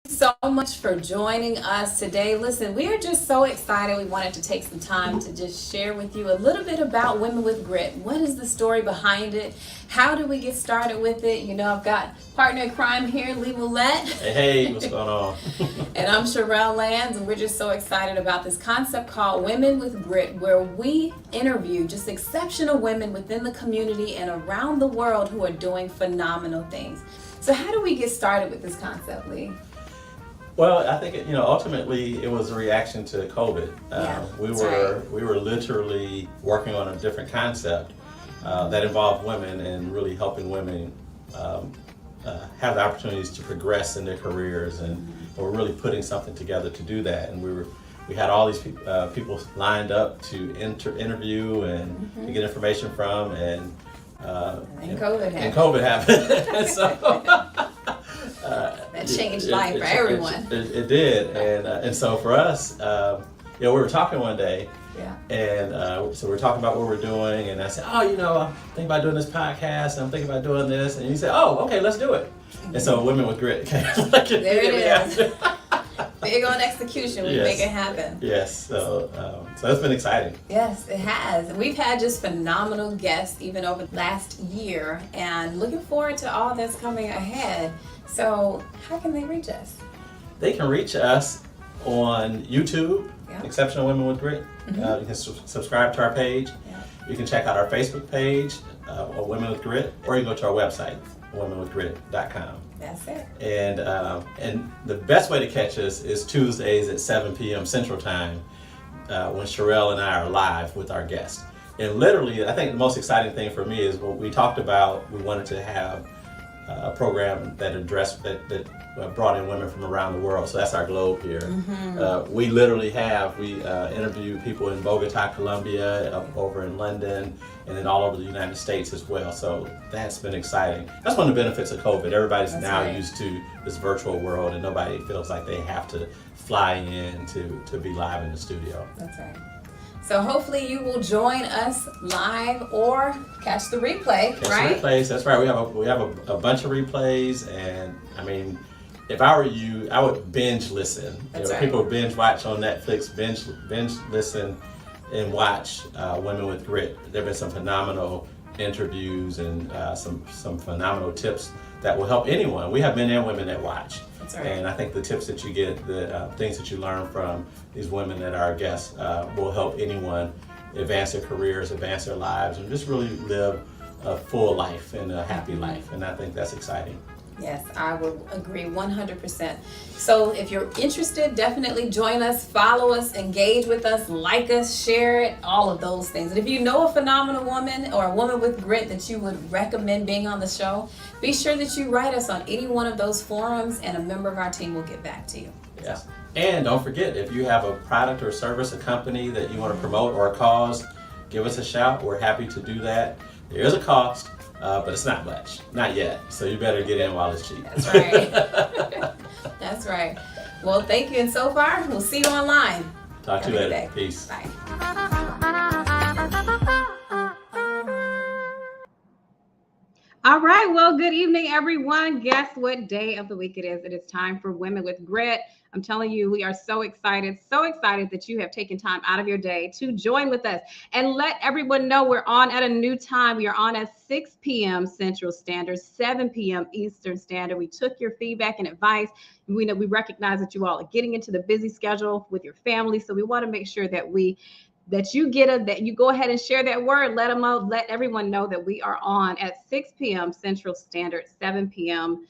So much for joining us today. Listen, we are just so excited. We wanted to take some time to just share with you a little bit about Women with Grit. What is the story behind it? How do we get started with it? You know, I've got partner in crime here, Lee Willette. Hey, what's going on? And I'm Sherelle Lands, and we're just so excited about this concept called Women with Grit, where we interview just exceptional women within the community and around the world who are doing phenomenal things. So how do we get started with this concept, Lee? Well, I think ultimately it was a reaction to COVID. We were literally working on a different concept that involved women and really helping women have the opportunities to progress in their careers, and we're really putting something together to do that. And we had all these people lined up to interview and to get information from, and COVID happened. So. That changed life for everyone. It did, and so for us, we were talking one day, and so we were talking about what we're doing, and I said, I'm thinking about doing this podcast, and I'm thinking about doing this, and he said, okay, let's do it. And so Women with Grit came. There it is. Big on execution, we make it happen. Yes, so it's been exciting. Yes, it has. We've had just phenomenal guests even over the last year, and looking forward to all that's coming ahead. So how can they reach us? They can reach us on YouTube, Exceptional Women with Grit. You can subscribe to our page. You can check out our Facebook page, Women with Grit, or you can go to our website, womenwithgrit.com. That's it. And the best way to catch us is Tuesdays at 7 p.m. Central Time, when Sherelle and I are live with our guests. And literally, I think the most exciting thing for me is what we talked about. We wanted to have a program that addressed that brought in women from around the world. So that's our globe here. We literally interview people in Bogota, Colombia, over in London, and then all over the United States as well. So that's been exciting. That's one of the benefits of COVID. Everybody's used to this virtual world, and nobody feels like they have to fly in to be live in the studio. That's right. So hopefully you will join us live or catch the replay, right? The replays, that's right. We have a bunch of replays, and I mean, if I were you, I would binge listen. People binge watch on Netflix, binge listen and watch Women with Grit. There have been some phenomenal interviews and some phenomenal tips that will help anyone. We have men and women that watch. That's right. And I think the tips that you get, the things that you learn from these women that are our guests will help anyone advance their careers, advance their lives, and just really live a full life and a happy life. And I think that's exciting. Yes, I will agree 100%. So if you're interested, definitely join us, follow us, engage with us, like us, share it, all of those things. And if you know a phenomenal woman or a woman with grit that you would recommend being on the show, be sure that you write us on any one of those forums, and a member of our team will get back to you. Yes. And don't forget, if you have a product or service, a company that you want to promote or a cause, give us a shout. We're happy to do that. There is a cost. But it's not much, not yet. So you better get in while it's cheap. That's right. That's right. Well, thank you. And so far, we'll see you online. Talk to you later. Peace. Bye. All right. Well, good evening, everyone. Guess what day of the week it is? It is time for Women with Grit. I'm telling you, we are so excited that you have taken time out of your day to join with us. And let everyone know we're on at a new time. We are on at 6 p.m. Central Standard, 7 p.m. Eastern Standard. We took your feedback and advice. We know we recognize that you all are getting into the busy schedule with your family. So we want to make sure that you go ahead and share that word. Let everyone know that we are on at 6 p.m. Central Standard, 7 p.m.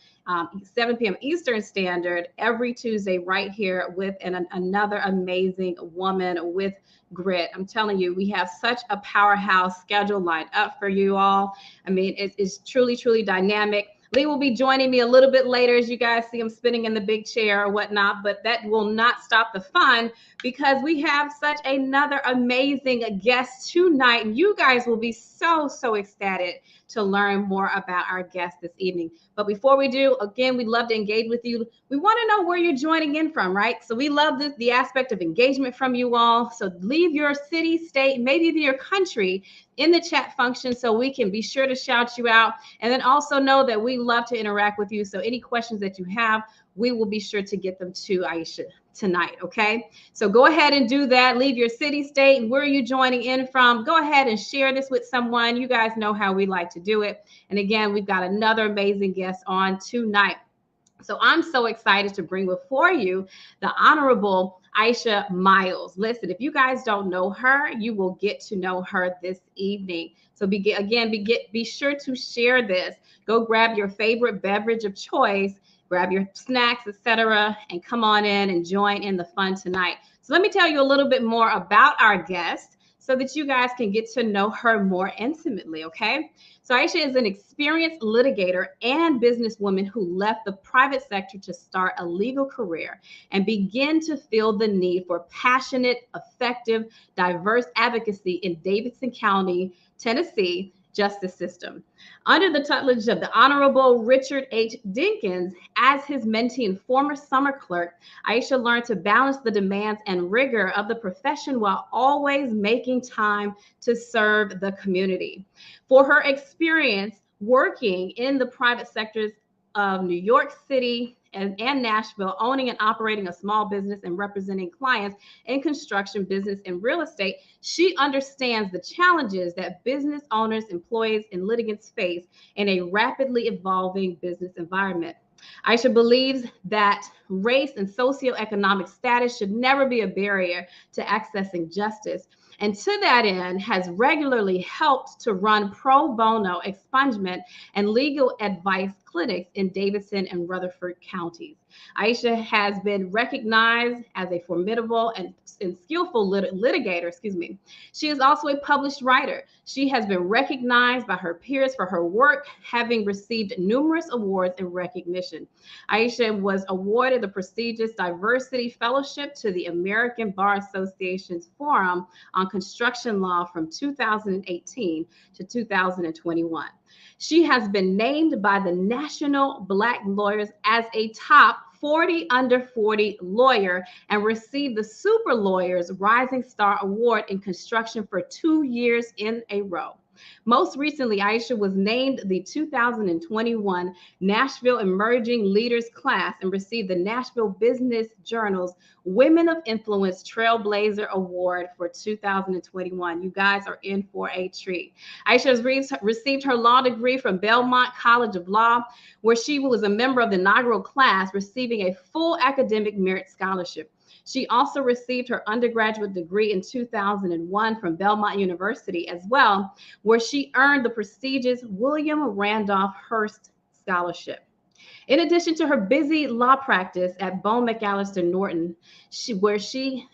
Eastern Standard every Tuesday right here with another amazing woman with grit. I'm telling you, we have such a powerhouse schedule lined up for you all. I mean, it's truly, truly dynamic. Lee will be joining me a little bit later as you guys see him spinning in the big chair or whatnot, but that will not stop the fun because we have such another amazing guest tonight. You guys will be so ecstatic to learn more about our guest this evening. But before we do, again, we'd love to engage with you. We want to know where you're joining in from, right? So we love the aspect of engagement from you all. So leave your city, state, maybe even your country in the chat function so we can be sure to shout you out. And then also know that we love to interact with you. So any questions that you have, we will be sure to get them to Aisha tonight. Okay, so go ahead and do that. Leave your city, state, and where are you joining in from. Go ahead and share this with someone. You guys know how we like to do it. And again, we've got another amazing guest on tonight. So I'm so excited to bring before you the Honorable I'Ashea Myles. Listen, if you guys don't know her, you will get to know her this evening. So be sure to share this. Go grab your favorite beverage of choice, grab your snacks, etc., and come on in and join in the fun tonight. So let me tell you a little bit more about our guest so that you guys can get to know her more intimately, okay? So I'Ashea is an experienced litigator and businesswoman who left the private sector to start a legal career and begin to feel the need for passionate, effective, diverse advocacy in Davidson County, Tennessee justice system. Under the tutelage of the Honorable Richard H. Dinkins as his mentee and former summer clerk, I'Ashea learned to balance the demands and rigor of the profession while always making time to serve the community. For her experience working in the private sectors of New York City and Nashville, owning and operating a small business and representing clients in construction, business, and real estate, she understands the challenges that business owners, employees, and litigants face in a rapidly evolving business environment. I'Ashea believes that race and socioeconomic status should never be a barrier to accessing justice, and to that end has regularly helped to run pro bono expungement and legal advice clinics in Davidson and Rutherford counties. I'Ashea has been recognized as a formidable and skillful litigator. She is also a published writer. She has been recognized by her peers for her work, having received numerous awards and recognition. I'Ashea was awarded the prestigious Diversity Fellowship to the American Bar Association's Forum on Construction Law from 2018 to 2021. She has been named by the National Black Lawyers as a top 40 under 40 lawyer and received the Super Lawyers Rising Star Award in construction for 2 years in a row. Most recently, I'Ashea was named the 2021 Nashville Emerging Leaders Class and received the Nashville Business Journal's Women of Influence Trailblazer Award for 2021. You guys are in for a treat. I'Ashea has received her law degree from Belmont College of Law, where she was a member of the inaugural class, receiving a full academic merit scholarship. She also received her undergraduate degree in 2001 from Belmont University as well, where she earned the prestigious William Randolph Hearst Scholarship. In addition to her busy law practice at Bone McAllister Norton, where she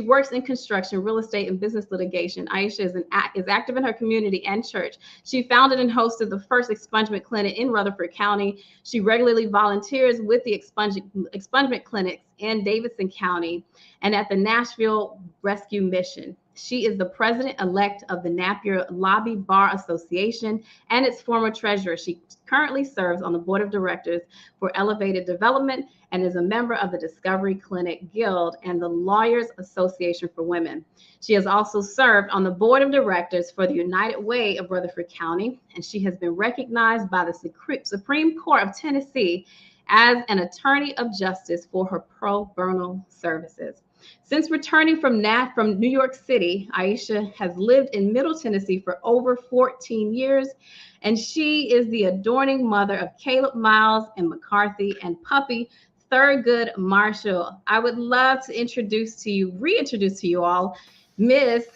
works in construction, real estate, and business litigation, I'Ashea is active in her community and church. She founded and hosted the first expungement clinic in Rutherford County. She regularly volunteers with the expungement clinics in Davidson County and at the Nashville Rescue Mission. She is the president-elect of the Napier Lobby Bar Association and its former treasurer. She currently serves on the board of directors for Elevated Development and is a member of the Discovery Clinic Guild and the Lawyers Association for Women. She has also served on the board of directors for the United Way of Rutherford County, and she has been recognized by the Supreme Court of Tennessee as an attorney of justice for her pro bono services. Since returning from New York City, I'Ashea has lived in Middle Tennessee for over 14 years, and she is the adoring mother of Caleb, Miles, and McCarthy, and puppy Thurgood Marshall. I would love to reintroduce to you all, Miss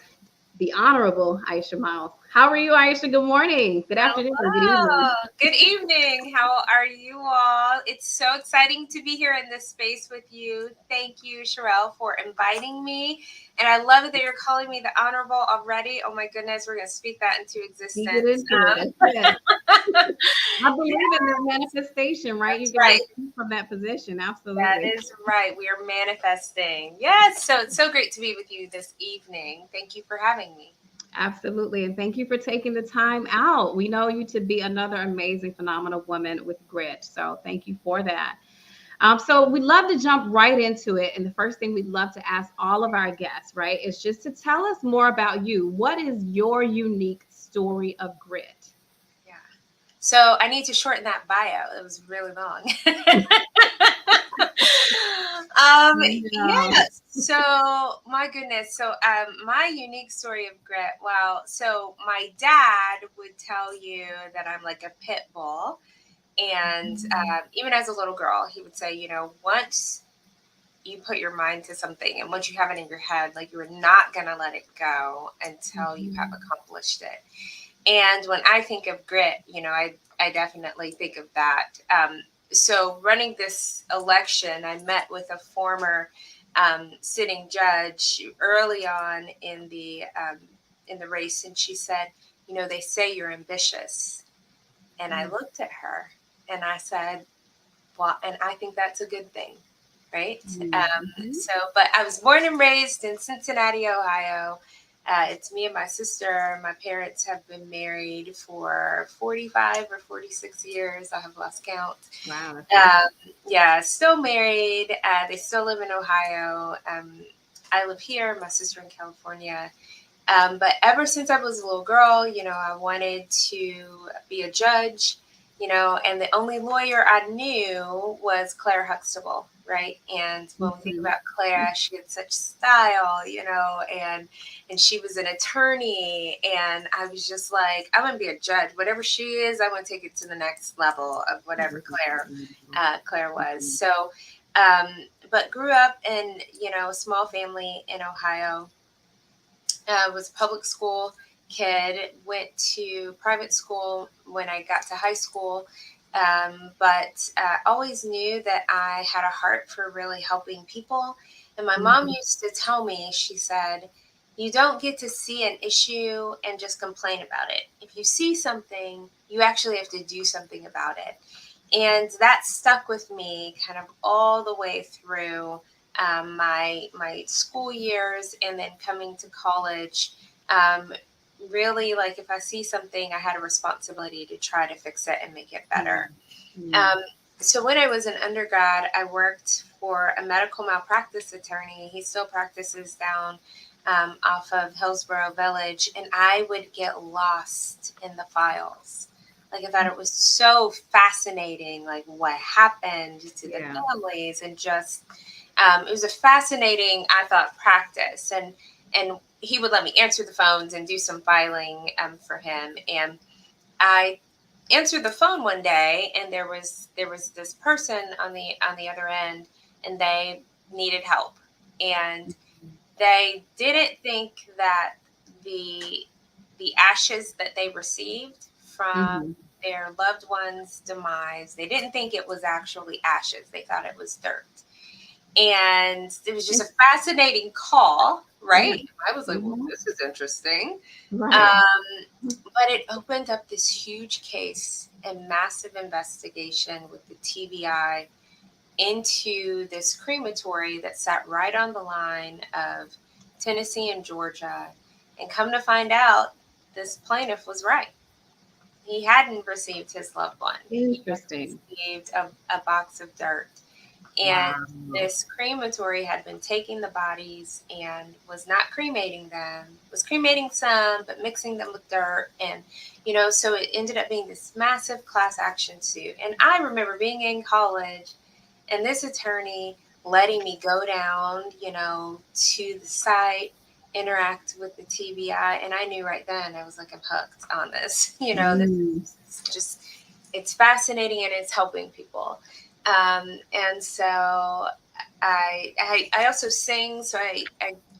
the Honorable I'Ashea Myles. How are you, I'Ashea? Good morning. Good afternoon. Good evening. Good evening. How are you all? It's so exciting to be here in this space with you. Thank you, Sherelle, for inviting me. And I love it that you're calling me the Honorable already. Oh my goodness, we're going to speak that into existence. Yes. I believe in that manifestation, right? That's you guys from that position. Absolutely. That is right. We are manifesting. Yes. So it's so great to be with you this evening. Thank you for having me. Absolutely. And thank you for taking the time out. We know you to be another amazing, phenomenal woman with grit. So thank you for that. So we'd love to jump right into it. And the first thing we'd love to ask all of our guests, right, is just to tell us more about you. What is your unique story of grit? So I need to shorten that bio. It was really long. Yeah. So my goodness. So my unique story of grit. Well, so my dad would tell you that I'm like a pit bull. And even as a little girl, he would say, you know, once you put your mind to something and once you have it in your head, like you are not going to let it go until you have accomplished it. And when I think of grit, you know, I definitely think of that. So running this election, I met with a former sitting judge early on in the race, and she said, you know, they say you're ambitious. And I looked at her and I said, well, and I think that's a good thing, right? But I was born and raised in Cincinnati, Ohio. It's me and my sister. My parents have been married for 45 or 46 years. I have lost count. Wow. Yeah, still married. They still live in Ohio. I live here, my sister in California. But ever since I was a little girl, you know, I wanted to be a judge, you know, and the only lawyer I knew was Claire Huxtable, right? And when we think about Claire, she had such style, you know, and she was an attorney, and I was just like, I want to be a judge. Whatever she is, I want to take it to the next level of whatever Claire was. So, but grew up in, you know, a small family in Ohio. Was a public school kid, went to private school when I got to high school, but always knew that I had a heart for really helping people. And my mom used to tell me, she said, you don't get to see an issue and just complain about it. If you see something, you actually have to do something about it. And that stuck with me kind of all the way through my school years, and then coming to college. Really, like if I see something, I had a responsibility to try to fix it and make it better. So when I was an undergrad, I worked for a medical malpractice attorney. He still practices down off of Hillsborough Village, and I would get lost in the files. Like I thought it was so fascinating, like what happened to the families, and just it was a fascinating, I thought, practice. And he would let me answer the phones and do some filing for him. And I answered the phone one day, and there was this person on the other end, and they needed help, and they didn't think that the ashes that they received from their loved one's demise, they didn't think it was actually ashes. They thought it was dirt. And it was just a fascinating call, right? I was like, well, this is interesting. Right. But it opened up this huge case and massive investigation with the TBI into this crematory that sat right on the line of Tennessee and Georgia. And come to find out, this plaintiff was right. He hadn't received his loved one. Interesting. He received a box of dirt. And this crematory had been taking the bodies and was not cremating them, was cremating some, but mixing them with dirt. And, you know, so it ended up being this massive class action suit. And I remember being in college and this attorney letting me go down, you know, to the site, interact with the TBI. And I knew right then, I was like, I'm hooked on this. You know, this is just, it's fascinating and it's helping people. And so I also sing. So I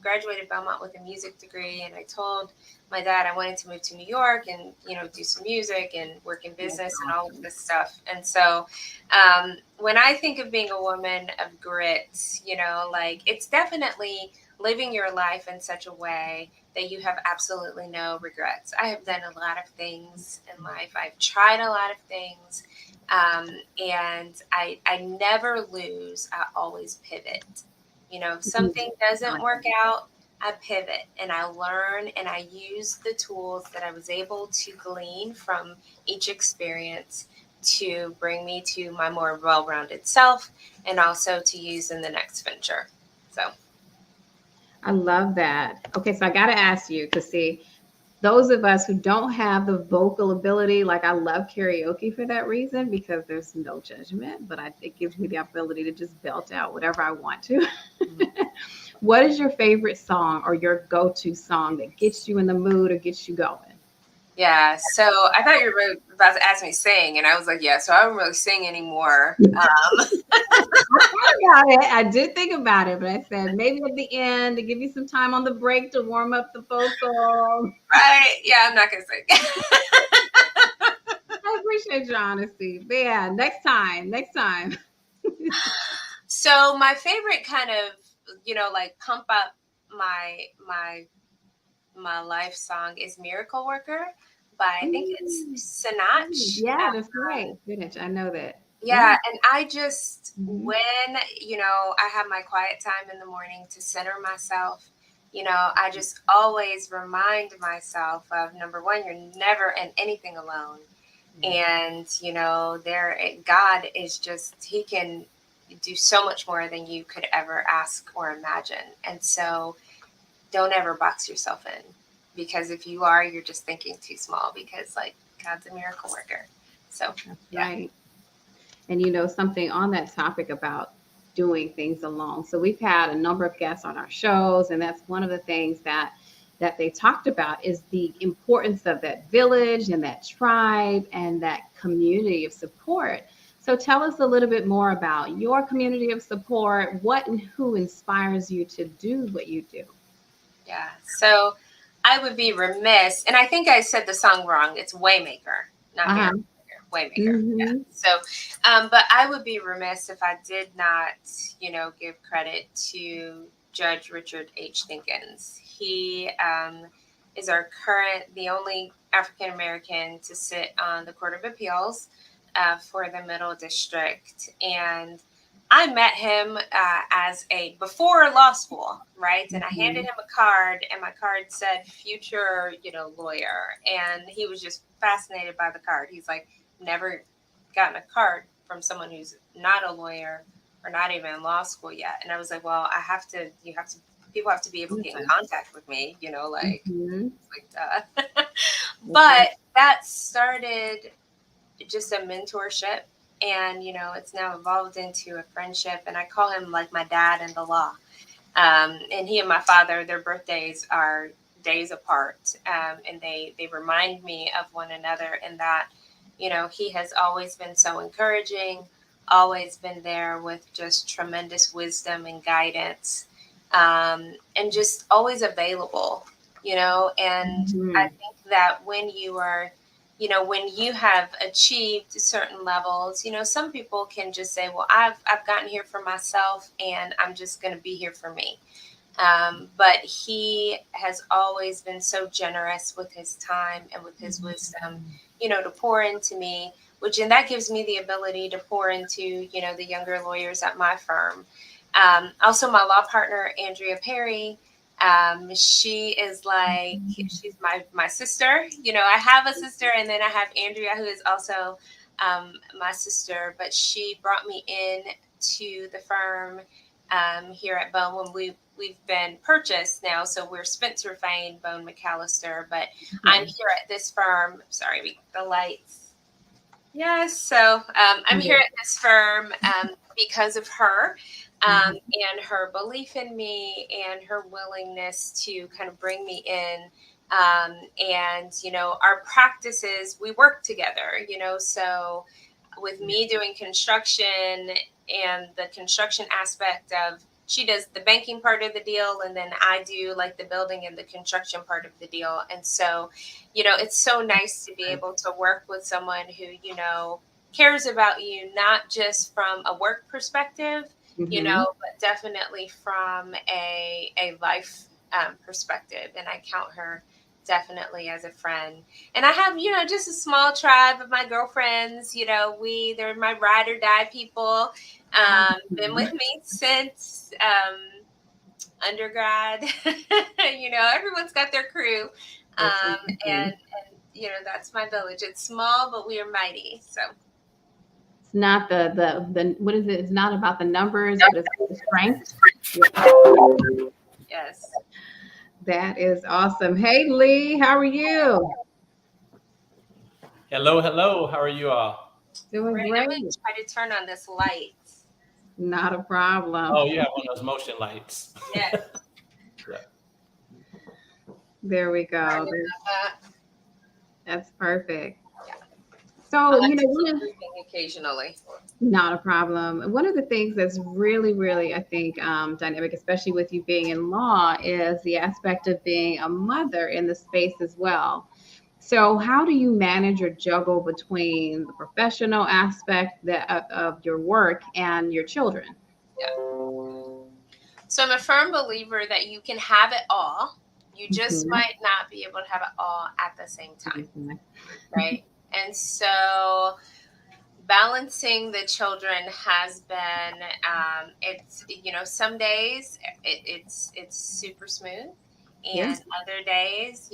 graduated Belmont with a music degree, and I told my dad I wanted to move to New York and, you know, do some music and work in business and all of this stuff. And so when I think of being a woman of grit, you know, like it's definitely living your life in such a way that you have absolutely no regrets. I have done a lot of things in life. I've tried a lot of things. And I never lose. I always pivot. You know, if something doesn't work out, I pivot and I learn and I use the tools that I was able to glean from each experience to bring me to my more well-rounded self and also to use in the next venture. So I love that. Okay, so I got to ask you, because see, those of us who don't have the vocal ability, like I love karaoke for that reason, because there's no judgment, but it gives me the ability to just belt out whatever I want to. What is your favorite song or your go-to song that gets you in the mood or gets you going? Yeah, so I thought you were really about to ask me to sing, and I was like, yeah, so I don't really sing anymore. I did think about it, but I said maybe at the end to give you some time on the break to warm up the vocal. Right? Yeah, I'm not gonna sing. I appreciate your honesty. But yeah, next time. So my favorite kind of, like pump up my life song is "Miracle Worker" by, I think it's Sinach. Yeah, that's right. Spinach. I know that. Yeah, and I just, Mhm. when, I have my quiet time in the morning to center myself, I just always remind myself of, number one, you're never in anything alone. And, God is just, he can do so much more than you could ever ask or imagine. And so don't ever box yourself in, because if you are, you're just thinking too small, because like God's a miracle worker. So, That's yeah. right. And something on that topic about doing things alone. So we've had a number of guests on our shows, and that's one of the things that they talked about is the importance of that village and that tribe and that community of support. So tell us a little bit more about your community of support, what and who inspires you to do what you do. Yeah. So I would be remiss, and I think I said the song wrong. It's Waymaker, not Miracle Worker. Waymaker. Yeah. So, but I would be remiss if I did not, give credit to Judge Richard H. Dinkins. He is the only African American to sit on the Court of Appeals for the Middle District, and I met him before law school, right? And I handed him a card, and my card said future, lawyer. And he was just fascinated by the card. He's like, never gotten a card from someone who's not a lawyer or not even in law school yet. And I was like, well, people have to be able to get in contact with me, But that started just a mentorship. And, it's now evolved into a friendship. And I call him like my dad in the law. And he and my father, their birthdays are days apart. And they remind me of one another, in that, he has always been so encouraging, always been there with just tremendous wisdom and guidance, and just always available, and I think that when you are, when you have achieved certain levels, some people can just say, well, I've gotten here for myself, and I'm just going to be here for me. But he has always been so generous with his time and with his wisdom, to pour into me, and that gives me the ability to pour into, the younger lawyers at my firm. Also, my law partner, Andrea Perry, she is like, she's my sister. I have a sister, and then I have Andrea, who is also my sister, but she brought me in to the firm here at Bone when we've been purchased now. So we're Spencer Fane, Bone McAllister, but I'm here at this firm. Sorry, the lights. Yes. So I'm here at this firm because of her. And her belief in me and her willingness to kind of bring me in. And, our practices, we work together, so with me doing construction and the construction aspect of, she does the banking part of the deal, and then I do like the building and the construction part of the deal. And so, it's so nice to be able to work with someone who, cares about you, not just from a work perspective, but definitely from a life perspective. And I count her definitely as a friend. And I have, just a small tribe of my girlfriends. They're my ride or die people. Been with me since undergrad. Everyone's got their crew. And that's my village. It's small, but we are mighty. So. It's not the what is it? It's not about the numbers, but it's the strength. Yes. That is awesome. Hey, Lee, how are you? Hello, hello. How are you all? Doing Right, great. I'm going to try to turn on this light. Not a problem. Oh, you have one of those motion lights. Yes. Yeah. There we Sorry go. about that. That's perfect. Yeah. So, I like to keep one of, moving occasionally. not a problem. One of the things that's really, really, I think, dynamic, especially with you being in law, is the aspect of being a mother in the space as well. So, how do you manage or juggle between the professional aspect of your work and your children? Yeah. So I'm a firm believer that you can have it all. You just Mhm. might not be able to have it all at the same time, Mhm. right? And so balancing the children has been it's some days it's super smooth, Yeah. and other days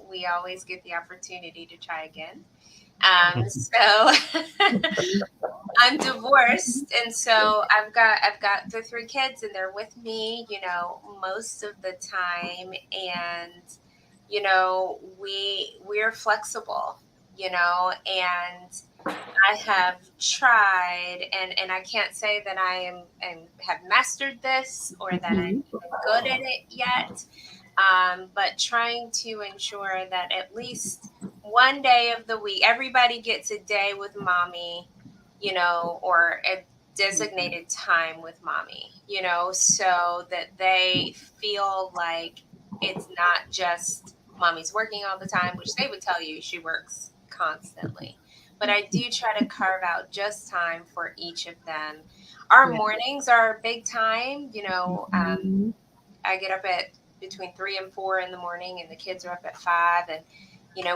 we always get the opportunity to try again. So I'm divorced, and so I've got the three kids, and they're with me, most of the time, and we're flexible, and I have tried, and I can't say that I am and have mastered this or that I'm Mhm. good at it yet, but trying to ensure that at least one day of the week, everybody gets a day with mommy, or a designated time with mommy, so that they feel like it's not just mommy's working all the time, which they would tell you she works constantly. But I do try to carve out just time for each of them. Our Yeah. mornings are a big time, Mhm. I get up at between 3 and 4 in the morning, and the kids are up at 5. And,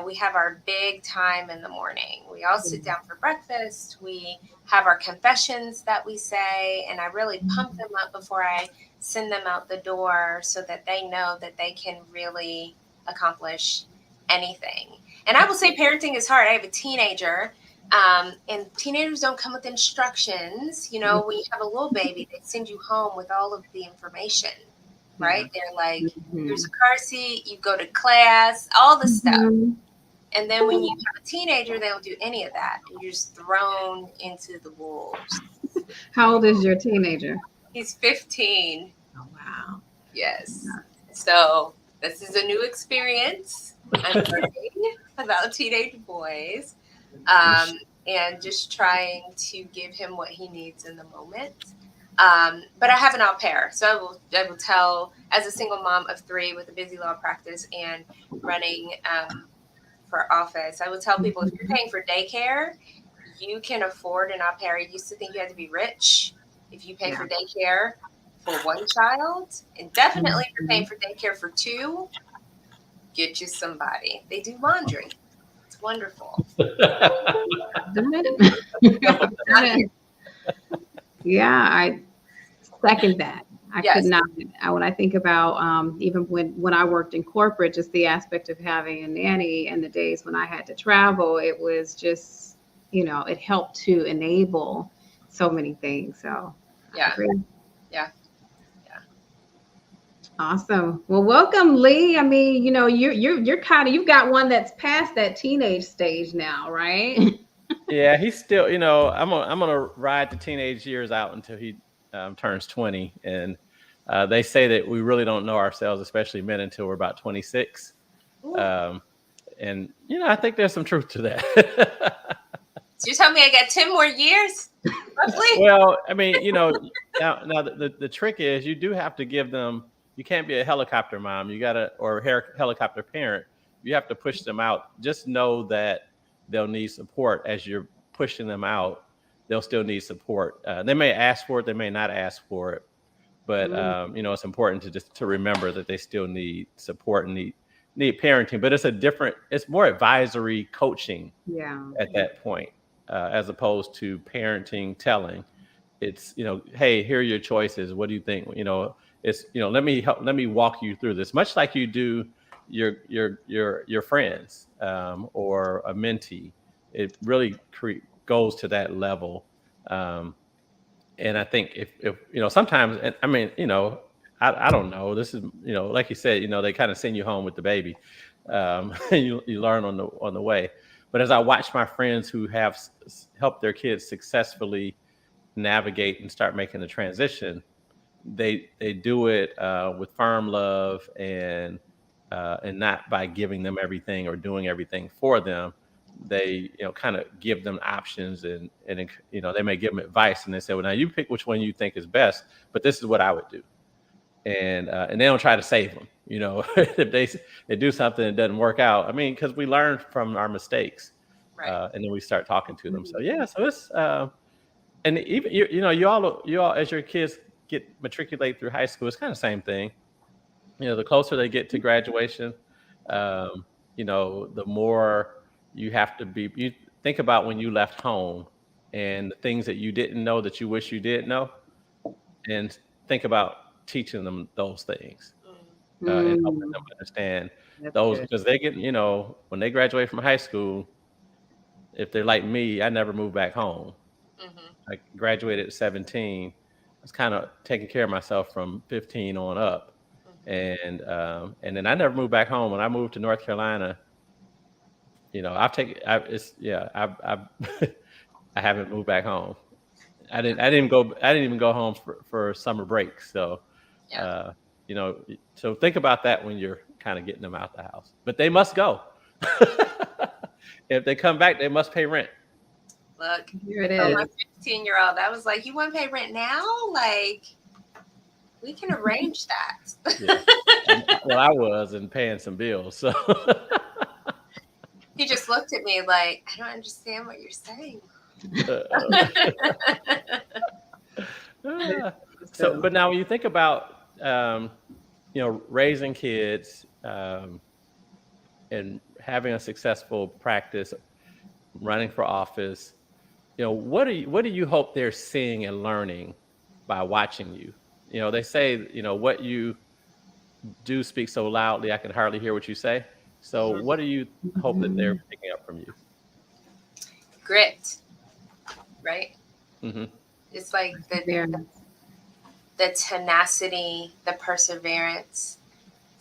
we have our big time in the morning. We all sit down for breakfast. We have our confessions that we say, and I really pump them up before I send them out the door so that they know that they can really accomplish anything. And I will say parenting is hard. I have a teenager. And teenagers don't come with instructions. When you have a little baby, they send you home with all of the information, right? They're like, here's Mhm. a car seat, you go to class, all the stuff. Mhm. And then when you have a teenager, they don't do any of that. You're just thrown into the wolves. How old is your teenager? He's 15. Oh, wow. Yes. So this is a new experience. I'm learning about teenage boys, and just trying to give him what he needs in the moment. But I have an au pair, so I will tell, as a single mom of 3 with a busy law practice and running for office, I would tell people, if you're paying for daycare, you can afford an au pair. I used to think you had to be rich if you pay Yeah. for daycare for one child, and definitely if you're paying Mhm. for daycare for 2, get you somebody. They do laundry. It's wonderful. Done it. Done it. Yeah, I second that. I could Yes. not. When I think about even when I worked in corporate, just the aspect of having a nanny and the days when I had to travel, it was just, it helped to enable so many things. So I Yeah. agree. Yeah. Awesome. Well, welcome, Lee. I mean, you're kind of, you've got one that's past that teenage stage now, right? Yeah, he's still, I'm gonna ride the teenage years out until he turns 20. And they say that we really don't know ourselves, especially men, until we're about 26. Ooh. Um, and I think there's some truth to that. So you tell me I got 10 more years, roughly? Well, I mean, now the trick is you do have to give them. You can't be a helicopter mom. You gotta, or helicopter parent. You have to push them out. Just know that they'll need support as you're pushing them out. They'll still need support. They may ask for it. They may not ask for it. But Mm, it's important to just to remember that they still need support and need parenting. But it's more advisory coaching yeah. at that point, as opposed to parenting telling. It's, hey, here are your choices. What do you think? It's, let me walk you through this, much like you do your friends, or a mentee. It really goes to that level. And I think if sometimes, and I mean, I don't know. This is, like you said, they kind of send you home with the baby. And you learn on the way. But as I watch my friends who have helped their kids successfully navigate and start making the transition, they do it with firm love and not by giving them everything or doing everything for them. They kind of give them options, and they may give them advice, and they say, well, now you pick which one you think is best, but this is what I would do. And they don't try to save them. If they do something that doesn't work out, I mean, because we learn from our mistakes, Right. and then we start talking to them. So yeah, so it's and even you all as your kids matriculate through high school, it's kind of the same thing. The closer they get to graduation, the more you have to be. You think about when you left home and the things that you didn't know that you wish you did know, and think about teaching them those things and helping them understand those, because they get, when they graduate from high school, if they're like me, I never moved back home. I graduated at 17. I was kind of taking care of myself from 15 on up. And then I never moved back home. When I moved to North Carolina, I haven't moved back home. I didn't even go home for summer break. So, so think about that when you're kind of getting them out the house. But they must go. If they come back, they must pay rent. Look, here it is. My 15-year-old, I was like, you want to pay rent now? Like, we can arrange that. Yeah. Well, I was, and paying some bills. So he just looked at me like, I don't understand what you're saying. So, but now when you think about, raising kids and having a successful practice, running for office, what do you hope they're seeing and learning by watching you? They say, what you do speak so loudly, I can hardly hear what you say. So what do you hope that they're picking up from you? Grit, right? Mm-hmm. It's like the tenacity, the perseverance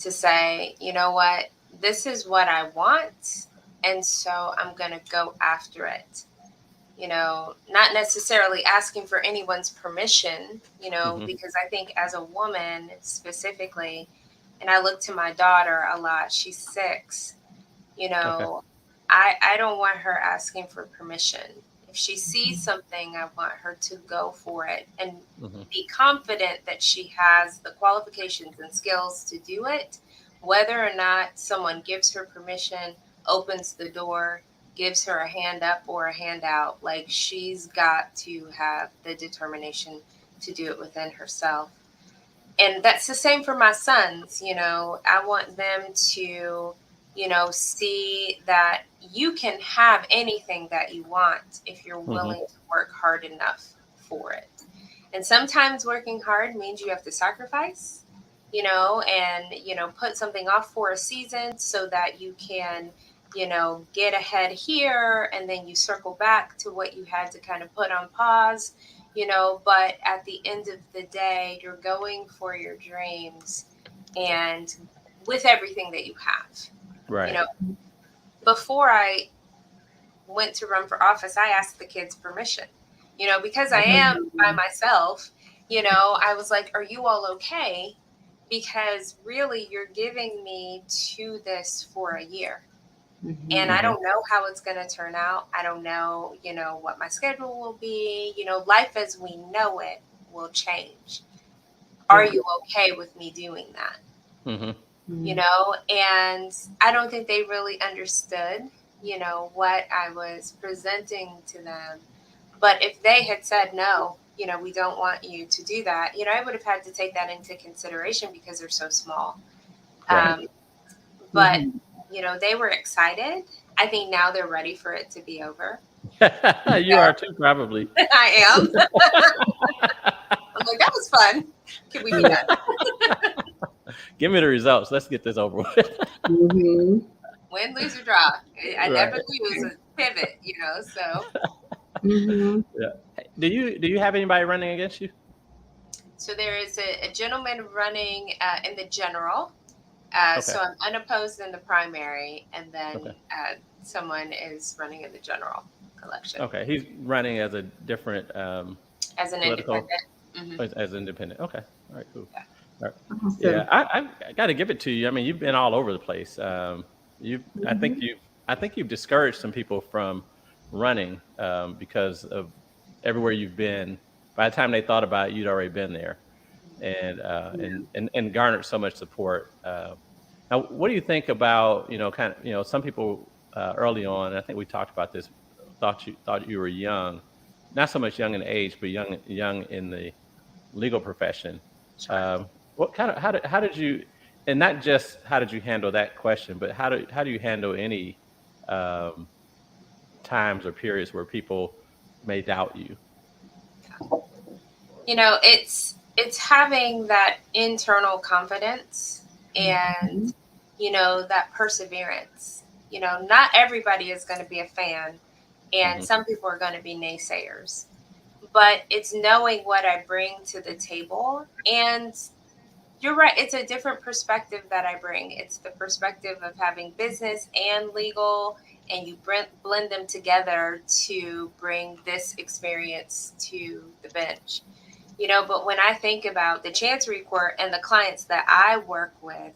to say, you know what, this is what I want, and so I'm going to go after it. Not necessarily asking for anyone's permission, because I think as a woman specifically, and I look to my daughter a lot, she's 6, okay. I don't want her asking for permission. If she sees something, I want her to go for it and be confident that she has the qualifications and skills to do it, whether or not someone gives her permission, opens the door, gives her a hand up or a hand out. Like, she's got to have the determination to do it within herself. And that's the same for my sons. I want them to, see that you can have anything that you want if you're willing to work hard enough for it. And sometimes working hard means you have to sacrifice, and, put something off for a season so that you can, get ahead here, and then you circle back to what you had to kind of put on pause, but at the end of the day, you're going for your dreams and with everything that you have. Right. Before I went to run for office, I asked the kids permission, because I am by myself, I was like, are you all okay? Because really you're giving me to this for a year. And I don't know how it's going to turn out. I don't know, what my schedule will be. Life as we know it will change. Are you okay with me doing that? And I don't think they really understood, what I was presenting to them. But if they had said, no, we don't want you to do that, I would have had to take that into consideration because they're so small. Right. But they were excited. I think now they're ready for it to be over. You are too, probably. I am. I'm like, that was fun. Can we do that? Give me the results. Let's get this over with. Win, lose, or draw. I never lose a pivot, so. Yeah. Do you have anybody running against you? So there is a gentleman running in the general. So I'm unopposed in the primary, and then someone is running in the general election. Okay, he's running as a different As an political, independent. as independent. Okay, all right, cool. Yeah. All right. Awesome. Yeah, I got to give it to you. I mean, you've been all over the place. I think you've discouraged some people from running because of everywhere you've been. By the time they thought about it, you'd already been there, and garnered so much support. Now, what do you think about some people early on? And I think we talked about this. Thought you were young, not so much young in age, but young in the legal profession. Sure. How did you, and not just how did you handle that question, but how do you handle any times or periods where people may doubt you? It's having that internal confidence and that perseverance. Not everybody is going to be a fan, and some people are going to be naysayers, but it's knowing what I bring to the table. And you're right, it's a different perspective that I bring. It's the perspective of having business and legal, and you blend them together to bring this experience to the bench. But when I think about the Chancery Court and the clients that I work with,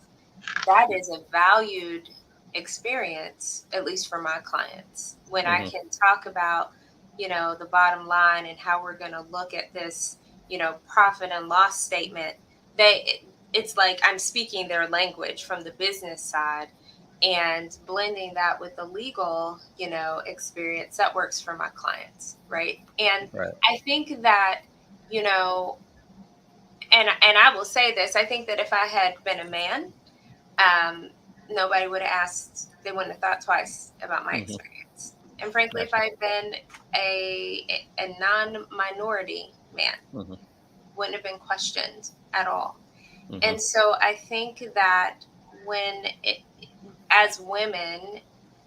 that is a valued experience, at least for my clients. When I can talk about, the bottom line and how we're going to look at this, profit and loss statement, it's like I'm speaking their language from the business side and blending that with the legal, experience that works for my clients. Right. And I think that, and I will say this, I think that if I had been a man, nobody would have asked, they wouldn't have thought twice about my experience. And frankly, if I had been a non-minority man, wouldn't have been questioned at all. And so I think that as women,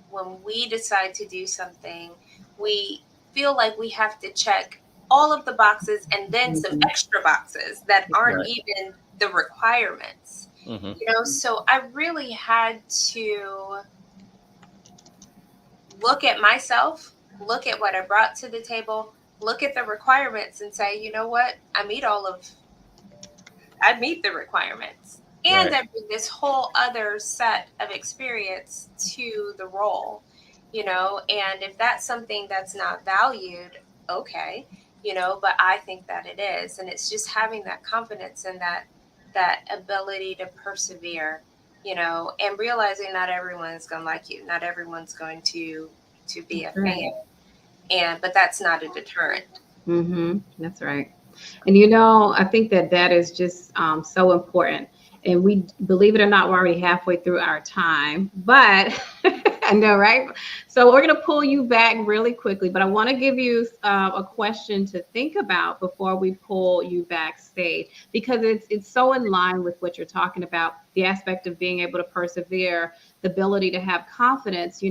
when we decide to do something, we feel like we have to check all of the boxes and then some extra boxes that aren't even the requirements. So I really had to look at myself, look at what I brought to the table, look at the requirements and say, you know what, I meet the requirements. And I bring this whole other set of experience to the role, and if that's something that's not valued, okay, but I think that it is. And it's just having that confidence and that ability to persevere, and realizing not everyone's going to like you. Not everyone's going to be a fan. But that's not a deterrent. That's right. And, I think that is just so important. And we, believe it or not, we're already halfway through our time, but I know, right? So we're going to pull you back really quickly, but I want to give you a question to think about before we pull you backstage, because it's so in line with what you're talking about, the aspect of being able to persevere, the ability to have confidence.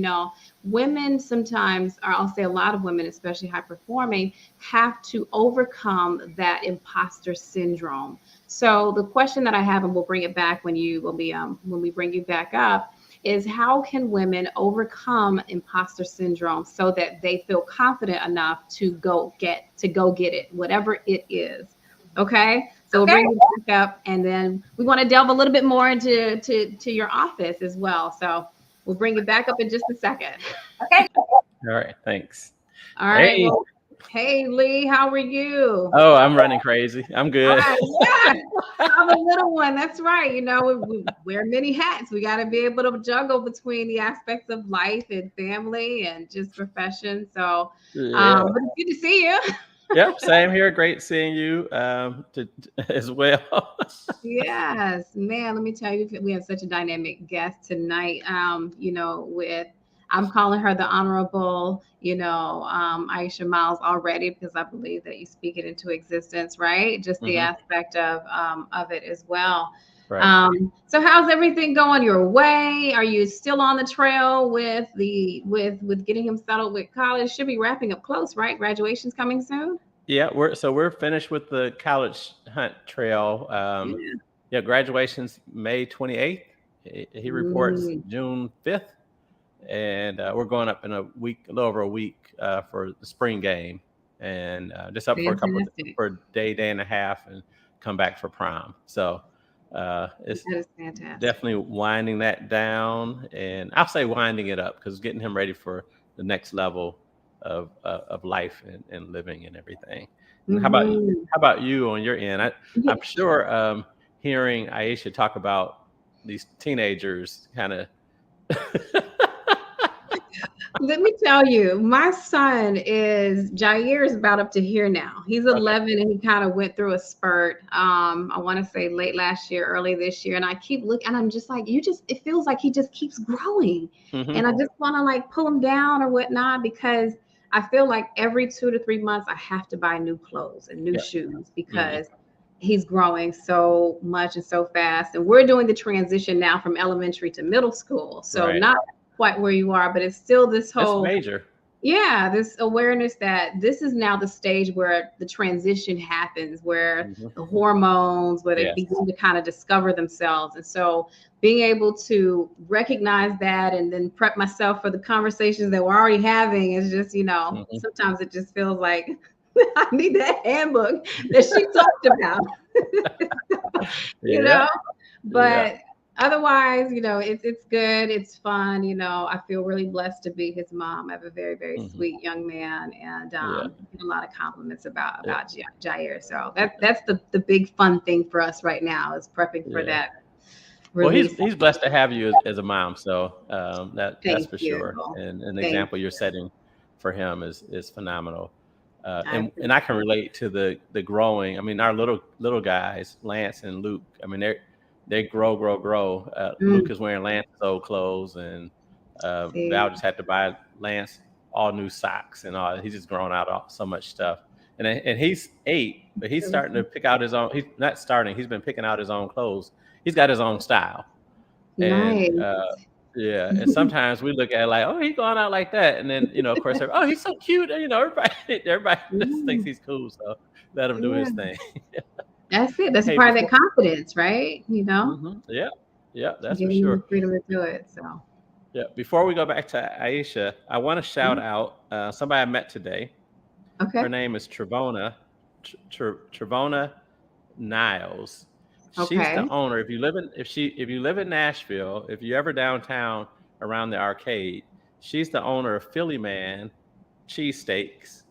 Women sometimes, or I'll say a lot of women, especially high performing, have to overcome that imposter syndrome. So the question that I have, and we'll bring it back when we bring you back up, is how can women overcome imposter syndrome so that they feel confident enough to go get it, whatever it is. Okay. So we'll bring you back up, and then we want to delve a little bit more into your office as well. So we'll bring you back up in just a second. Okay. All right. Thanks. All right. Well, hey, Lee, how are you? Oh, I'm running crazy. I'm good. I'm a little one. That's right. We wear many hats. We got to be able to juggle between the aspects of life and family and just profession. So, but it's good to see you. Yep, same here. Great seeing you as well. Yes, man. Let me tell you, we have such a dynamic guest tonight. I'm calling her the Honorable, I'Ashea Myles already, because I believe that you speak it into existence, right? Just the aspect of it as well. Right. So how's everything going your way? Are you still on the trail with getting him settled with college? Should be wrapping up close, right? Graduation's coming soon. Yeah, we're finished with the college hunt trail. Yeah, graduation's May 28th. He reports Mm, June 5th, and we're going up in a little over a week for the spring game, and just up fantastic. for a day and a half, and come back for prom. So it's That is fantastic. definitely winding that down, and I'll say winding it up because getting him ready for the next level of life and living and everything. And Hmm. how about you on your end? I'm sure hearing Aisha talk about these teenagers kind of. Let me tell you, my son Jair is about up to here now. He's Okay. 11 and he kind of went through a spurt. I want to say late last year, early this year. And I keep looking and I'm just like, it feels like he just keeps growing. Hmm. And I just want to like pull him down or whatnot because I feel like every 2 to 3 months I have to buy new clothes and new Yeah. shoes Hmm. because he's growing so much and so fast. And we're doing the transition now from elementary to middle school. So Right. not quite where you are, but it's still this That's whole, major. yeah, this awareness that this is now the stage where the transition happens, where Hmm. the hormones, where they Yes. begin to kind of discover themselves. And so being able to recognize that and then prep myself for the conversations that we're already having is just, Hmm. sometimes it just feels like I need that handbook that she talked about. you Yeah. know, Yeah. but otherwise, it's good. It's fun. I feel really blessed to be his mom. I have a very, very Hmm. sweet young man, and Yeah. get a lot of compliments about Yeah. Jair. So that's the big fun thing for us right now is prepping for Yeah. that Well, release. he's blessed to have you as a mom, so that's Thank for you. sure. And the Thank example you're setting for him is phenomenal. I And I appreciate can relate to the growing. I mean, our little guys, Lance and Luke. I mean, they grow. it. Luke is wearing Lance's old clothes, and Val See, just had to buy Lance all new socks and all. He's just grown out so much stuff. And he's 8, but he's starting to pick out his own. He's not starting. He's been picking out his own clothes. He's got his own style, and nice. yeah. And sometimes we look at it like, oh, he's going out like that, and then of course, oh, he's so cute. Everybody just thinks Yeah, he's cool, so let him do his yeah. thing. That's it. That's a Hey, part of that before, confidence, right? yeah, yeah, that's for Giving you the sure. freedom to do it. So. Yeah. Before we go back to Aisha, I want to shout Mhm. out somebody I met today. Her Okay. name is Trevona Niles. She's the Okay. owner. If you live in Nashville, if you ever downtown around the arcade, she's the owner of Philly Man Cheesesteaks,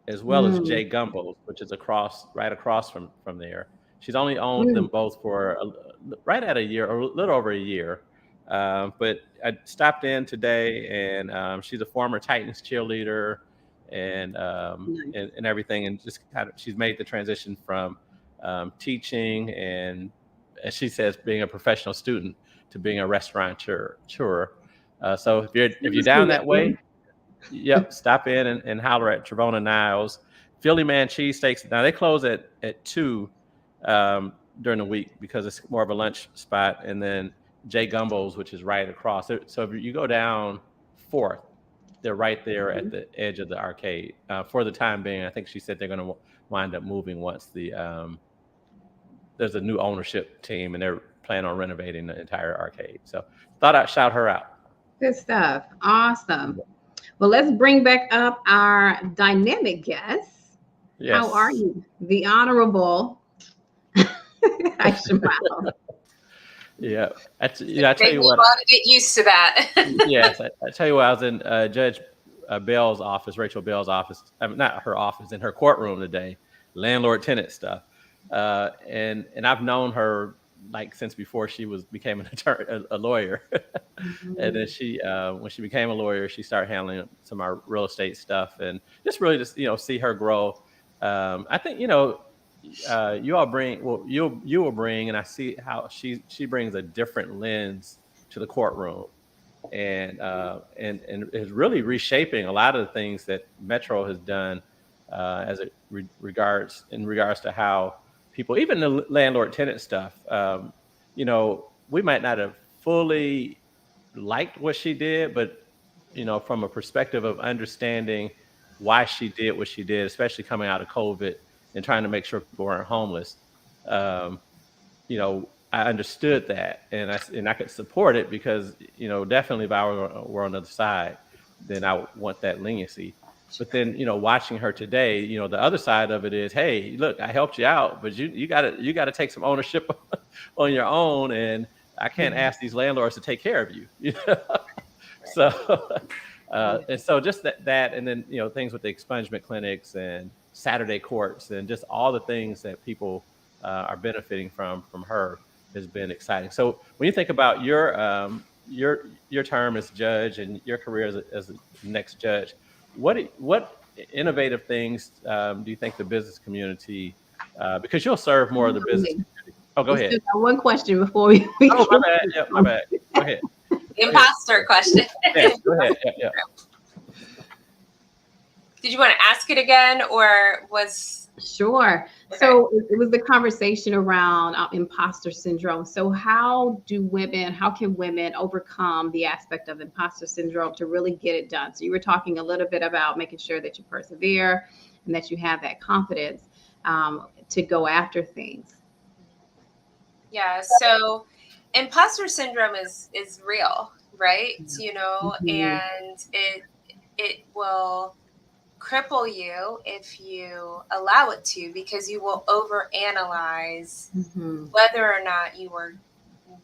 as well as Mm, Jay Gumbo's, which is right across from there. She's only owned mm, them both for right at a year, or a little over a year. But I stopped in today, and she's a former Titans cheerleader, nice. and everything, and just kind of she's made the transition from teaching and, as she says, being a professional student to being a restaurateur. So if you're down that way, yep, stop in and holler at Trevona Niles. Philly Man cheesesteaks. Now they close at 2 during the week because it's more of a lunch spot, and then Jay Gumbo's, which is right across. So if you go down 4th, they're right there at Mhm. the edge of the arcade. For the time being, I think she said they're going to wind up moving once there's a new ownership team, and they're planning on renovating the entire arcade. So thought I'd shout her out. Good stuff. Awesome. Well, let's bring back up our dynamic guest. How are Yes. you? The Honorable Aisha Myles. Yeah. I tell Take you me a what. while to get used to that. Yes, I tell you what. I was in Judge Bell's office, Rachel Bell's office. I mean, not her office, in her courtroom today. Landlord-tenant stuff, and I've known her like since before she became an attorney, a lawyer, and then Mhm. when she became a lawyer, she started handling some of our real estate stuff, and just really just see her grow. I think you all bring, well, you will bring, and I see how she brings a different lens to the courtroom, and is really reshaping a lot of the things that Metro has done, as it regards to how people, even the landlord tenant stuff. We might not have fully liked what she did, but from a perspective of understanding why she did what she did, especially coming out of COVID and trying to make sure people weren't homeless. You know, I understood that, and I could support it because, you know, definitely if I were on the other side, then I would want that leniency. But then, you know, watching her today, you know, the other side of it is, hey, look, I helped you out, but you gotta take some ownership on your own, and I can't ask these landlords to take care of you. You know? So and so just that, and then, you know, things with the expungement clinics and Saturday courts and just all the things that people are benefiting from her has been exciting. So when you think about your term as judge and your career as the next judge, what innovative things do you think the business community, because you'll serve more of the business community. Oh, go ahead. One question before we oh, my bad. Yeah, my bad. Go ahead. Imposter question. Yeah, go ahead. Yeah. Did you want to ask it again, or was? Sure. Okay. So it was the conversation around imposter syndrome. So how can women overcome the aspect of imposter syndrome to really get it done? So you were talking a little bit about making sure that you persevere and that you have that confidence to go after things. Yeah. So imposter syndrome is real, right? You know, and it will cripple you if you allow it to, because you will overanalyze whether or not you are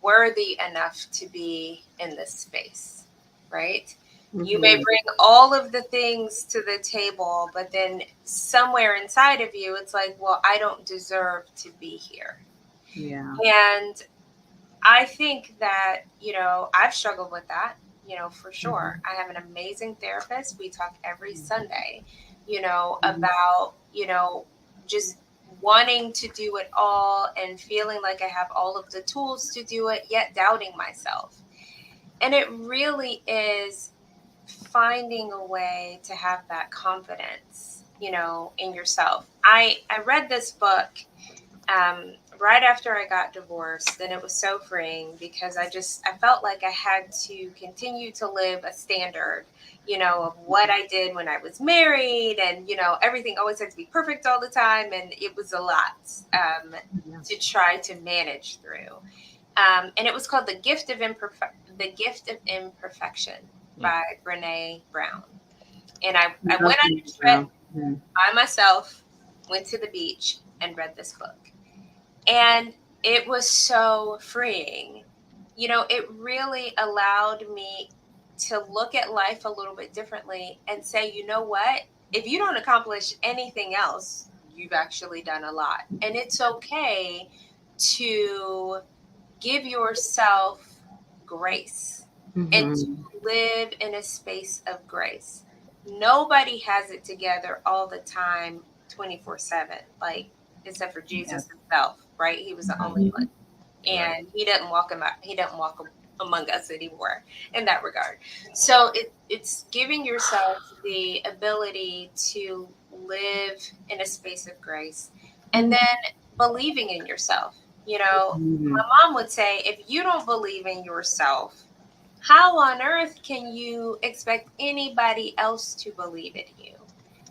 worthy enough to be in this space, right? You may bring all of the things to the table, but then somewhere inside of you, it's like, well, I don't deserve to be here. Yeah. And I think that, you know, I've struggled with that, you know, for sure. I have an amazing therapist. We talk every Sunday, you know, about, you know, just wanting to do it all and feeling like I have all of the tools to do it, yet doubting myself. And it really is finding a way to have that confidence, you know, in yourself. I read this book right after I got divorced, and it was so freeing because I felt like I had to continue to live a standard, you know, of what I did when I was married, and, you know, everything always had to be perfect all the time, and it was a lot to try to manage through. And it was called The Gift of Imperfection by Brene Brown. And I went on a trip by myself, went to the beach, and read this book. And it was so freeing. You know, it really allowed me to look at life a little bit differently and say, you know what? If you don't accomplish anything else, you've actually done a lot. And it's okay to give yourself grace and to live in a space of grace. Nobody has it together all the time, 24/7, like, except for Jesus himself, right? He was the only one, and he doesn't walk among us anymore in that regard. So it's giving yourself the ability to live in a space of grace, and then believing in yourself. You know, my mom would say, if you don't believe in yourself, how on earth can you expect anybody else to believe in you?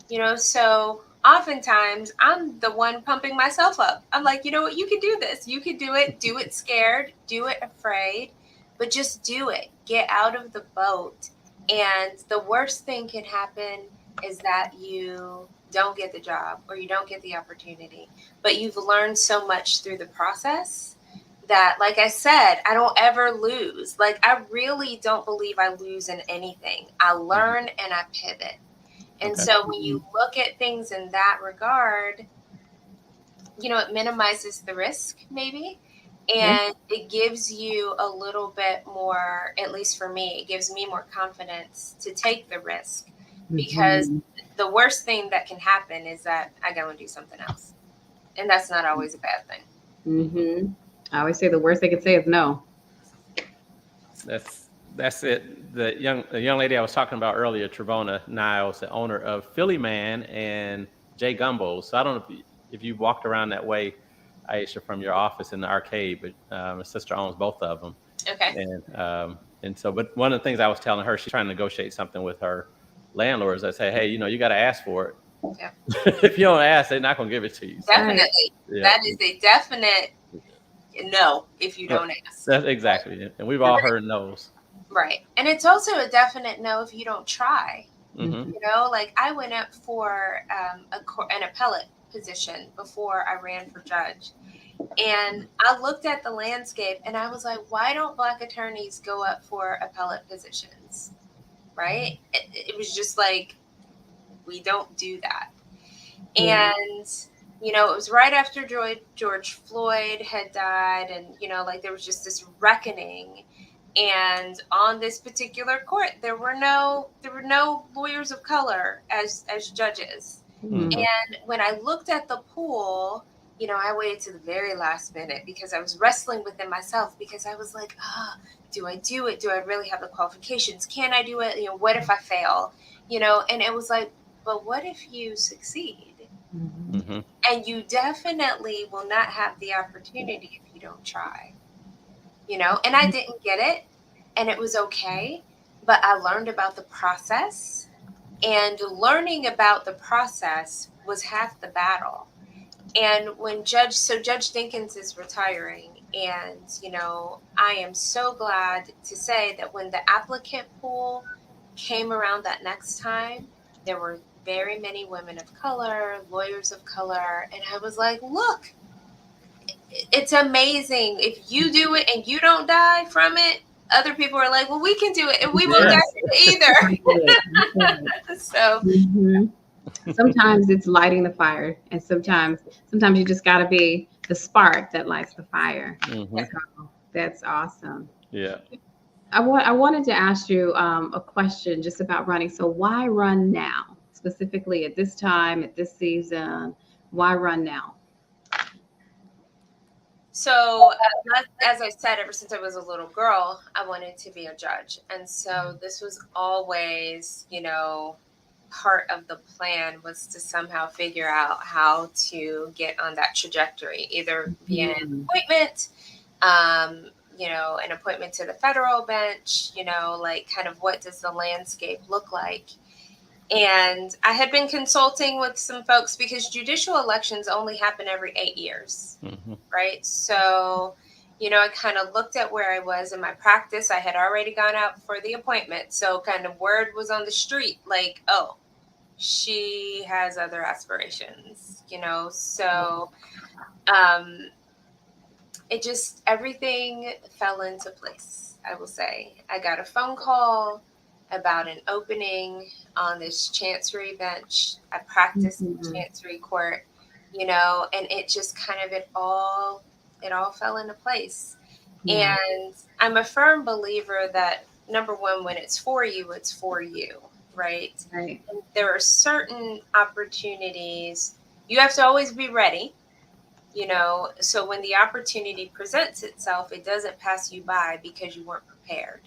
You know, so oftentimes I'm the one pumping myself up. I'm like, you know what? You can do this. You can do it scared, do it afraid, but just do it. Get out of the boat. And the worst thing can happen is that you don't get the job or you don't get the opportunity, but you've learned so much through the process that, like I said, I don't ever lose. Like, I really don't believe I lose in anything. I learn and I pivot. And so when you look at things in that regard, you know, it minimizes the risk maybe, and it gives you a little bit more, at least for me, it gives me more confidence to take the risk, because the worst thing that can happen is that I go and do something else. And that's not always a bad thing. I always say the worst they can say is no. That's it. The young lady I was talking about earlier, Trevona Niles, the owner of Philly Man and Jay Gumbo's. So I don't know if you walked around that way, Aisha, from your office in the arcade, but my sister owns both of them. Okay. And so, but one of the things I was telling her, she's trying to negotiate something with her landlords that say, hey, you got to ask for it. Yeah. If you don't ask, they're not going to give it to you. So, Definitely. yeah. That is a definite no if you don't ask. That's exactly. And we've all heard no's. Right. And it's also a definite no if you don't try. Mm-hmm. Like I went up for an appellate position before I ran for judge. And I looked at the landscape and I was like, why don't Black attorneys go up for appellate positions? Right? It was just like, we don't do that. Yeah. And, it was right after George Floyd had died. And, there was just this reckoning. And on this particular court, there were no lawyers of color as judges. Mm-hmm. And when I looked at the pool, I waited to the very last minute because I was wrestling within myself because I was like, do I do it? Do I really have the qualifications? Can I do it? What if I fail? And it was like, but what if you succeed? Mm-hmm. And you definitely will not have the opportunity if you don't try. And I didn't get it, and it was okay, but I learned about the process, and learning about the process was half the battle. And when Judge Dinkins is retiring, and, I am so glad to say that when the applicant pool came around that next time, there were very many women of color, lawyers of color, and I was like, look, it's amazing. If you do it and you don't die from it, other people are like, well, we can do it and we won't die either. So sometimes it's lighting the fire, and sometimes you just got to be the spark that lights the fire. Mm-hmm. That's awesome. Yeah. I wanted to ask you a question just about running. So why run now? Specifically at this time, at this season, why run now? So as I said, ever since I was a little girl, I wanted to be a judge. And so this was always, part of the plan was to somehow figure out how to get on that trajectory, either via an appointment, an appointment to the federal bench, kind of what does the landscape look like? And I had been consulting with some folks because judicial elections only happen every 8 years, right? So, I kind of looked at where I was in my practice. I had already gone out for the appointment. So kind of word was on the street, like, oh, she has other aspirations, So it just, everything fell into place, I will say. I got a phone call about an opening on this Chancery bench. I practiced in Chancery court, and it just kind of, it all fell into place. And I'm a firm believer that, number one, when it's for you, right? Right. And there are certain opportunities, you have to always be ready, so when the opportunity presents itself, it doesn't pass you by because you weren't prepared,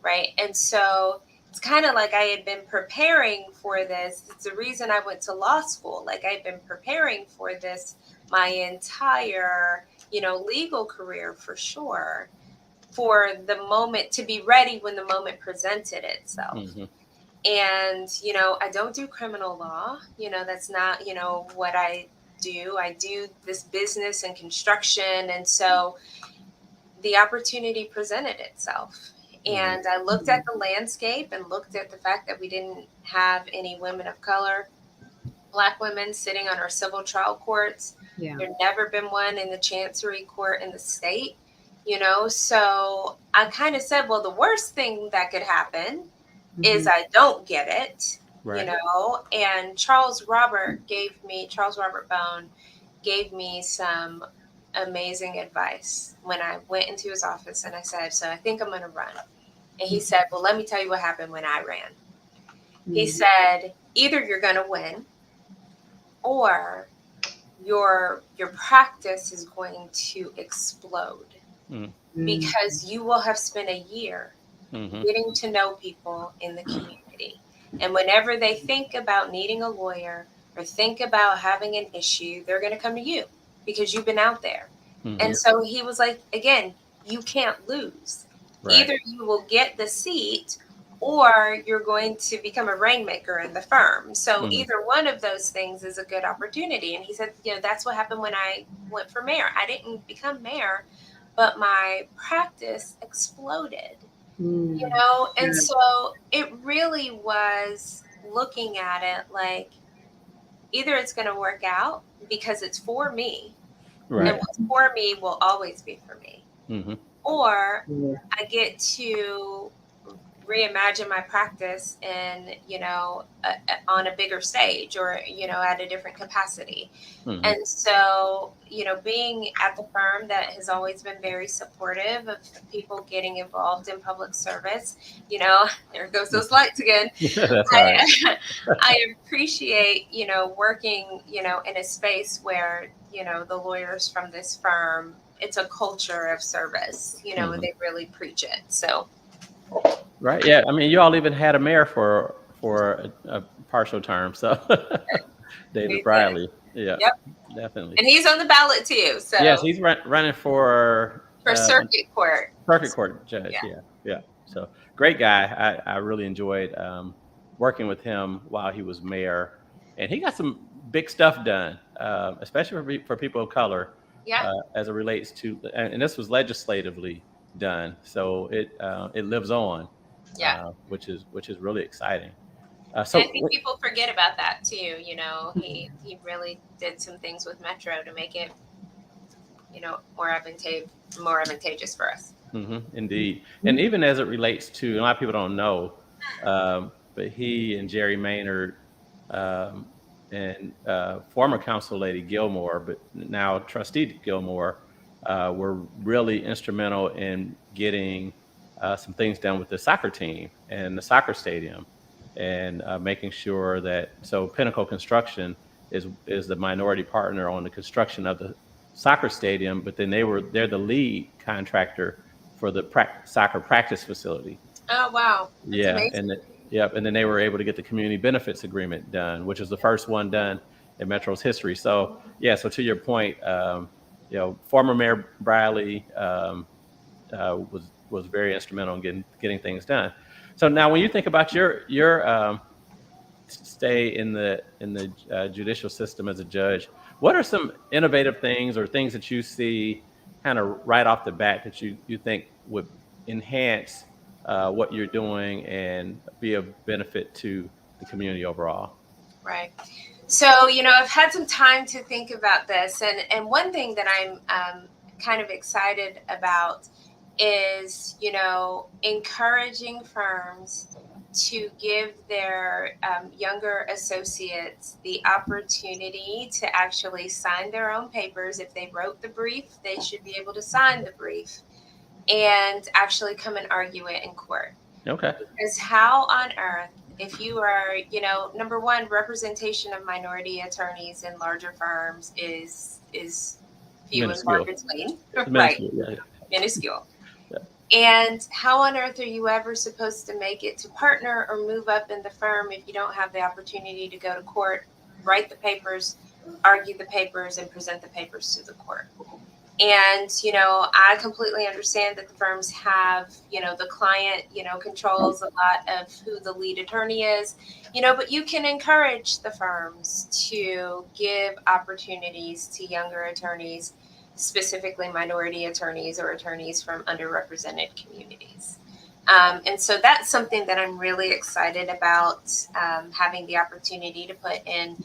right? And so it's kind of like I had been preparing for this. It's the reason I went to law school. Like I've been preparing for this my entire, legal career for sure, for the moment, to be ready when the moment presented itself. And, I don't do criminal law, that's not, what I do. I do this business and construction. And so the opportunity presented itself. And I looked at the landscape and looked at the fact that we didn't have any women of color, Black women sitting on our civil trial courts. Yeah. There'd never been one in the Chancery court in the state, so I kind of said, well, the worst thing that could happen is I don't get it, right. And Charles Robert Bone gave me some amazing advice when I went into his office and I said, so I think I'm going to run. And he said, well, let me tell you what happened when I ran. He said, either you're going to win or your practice is going to explode because you will have spent a year getting to know people in the community. And whenever they think about needing a lawyer or think about having an issue, they're going to come to you because you've been out there. And so he was like, again, you can't lose. Right. Either you will get the seat or you're going to become a rainmaker in the firm. So either one of those things is a good opportunity. And he said, that's what happened when I went for mayor. I didn't become mayor, but my practice exploded, and so it really was looking at it like either it's going to work out because it's for me, Right. and what's for me will always be for me, or I get to reimagine my practice in, on a bigger stage or, at a different capacity. And so, being at the firm that has always been very supportive of people getting involved in public service, there goes those lights again. That's all right. I appreciate, working, in a space where, the lawyers from this firm, it's a culture of service, and they really preach it. So. Right. Yeah. I mean, you all even had a mayor for a partial term. So David Briley. Yeah. Yep. Definitely. And he's on the ballot too. So yes, he's running for circuit court. Circuit court judge. Yeah. So great guy. I really enjoyed working with him while he was mayor, and he got some big stuff done, especially for people of color. Yeah. As it relates to, and this was legislatively done, so it lives on. Yeah. Which is really exciting. So I think people forget about that too. He really did some things with Metro to make it, more advantageous for us. Indeed. And even as it relates to, a lot of people don't know, but he and Jerry Maynard and former council lady Gilmore, but now trustee Gilmore, were really instrumental in getting some things done with the soccer team and the soccer stadium, and making sure that, so Pinnacle Construction is the minority partner on the construction of the soccer stadium, but then they're the lead contractor for the soccer practice facility. Oh wow! That's amazing. And then they were able to get the community benefits agreement done, which is the first one done in Metro's history. So so to your point, former Mayor Briley was very instrumental in getting things done. So now, when you think about your stay in the judicial system as a judge, what are some innovative things or things that you see kind of right off the bat that you think would enhance what you're doing and be a benefit to the community overall? Right. So, I've had some time to think about this, and one thing that I'm kind of excited about is, encouraging firms to give their younger associates the opportunity to actually sign their own papers. If they wrote the brief, they should be able to sign the brief and actually come and argue it in court. Okay. Because how on earth, if you are, number one, representation of minority attorneys in larger firms is few and far between. Right. Minuscule. And how on earth are you ever supposed to make it to partner or move up in the firm if you don't have the opportunity to go to court, write the papers, argue the papers, and present the papers to the court? And, I completely understand that the firms have, the client, controls a lot of who the lead attorney is, but you can encourage the firms to give opportunities to younger attorneys, specifically minority attorneys or attorneys from underrepresented communities. And so that's something that I'm really excited about, having the opportunity to put in,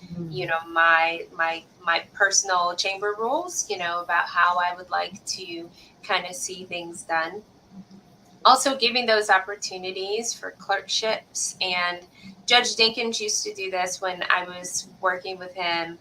my personal chamber rules, about how I would like to kind of see things done. Also giving those opportunities for clerkships. And Judge Dinkins used to do this when I was working with him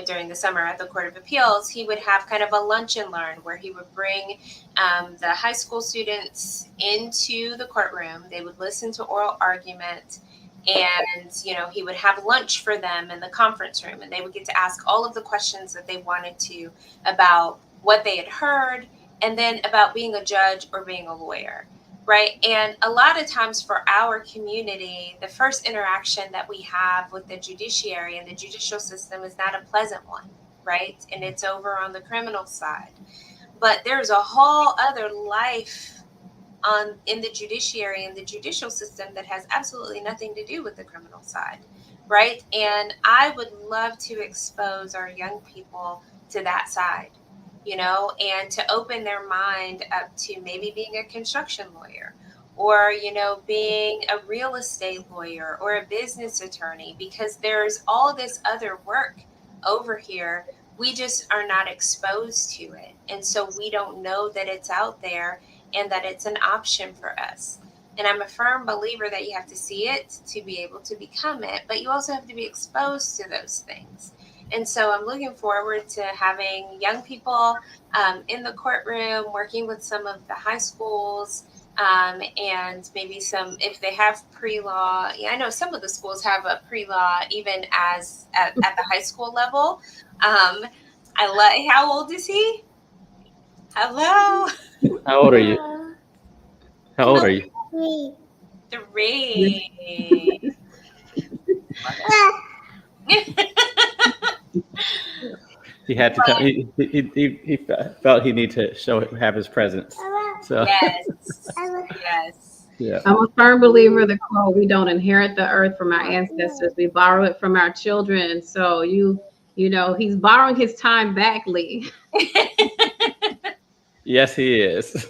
during the summer at the Court of Appeals. He would have kind of a lunch and learn where he would bring the high school students into the courtroom. They would listen to oral argument, and he would have lunch for them in the conference room, and they would get to ask all of the questions that they wanted to about what they had heard, and then about being a judge or being a lawyer. Right. And a lot of times for our community, the first interaction that we have with the judiciary and the judicial system is not a pleasant one. Right. And it's over on the criminal side. But there's a whole other life in the judiciary and the judicial system that has absolutely nothing to do with the criminal side, right? And I would love to expose our young people to that side, and to open their mind up to maybe being a construction lawyer, or being a real estate lawyer or a business attorney, because there's all this other work over here. We just are not exposed to it, and so we don't know that it's out there and that it's an option for us. And I'm a firm believer that you have to see it to be able to become it, but you also have to be exposed to those things. And so I'm looking forward to having young people in the courtroom, working with some of the high schools, and maybe some, if they have pre-law. Yeah, I know some of the schools have a pre-law even as at the high school level. How old is he? Hello. How old are you? How old are you? 3. He had to come. He felt he needed to have his presence. So Yes. yeah. I'm a firm believer of the quote, we don't inherit the earth from our ancestors, we borrow it from our children. So he's borrowing his time back, Lee. Yes, he is.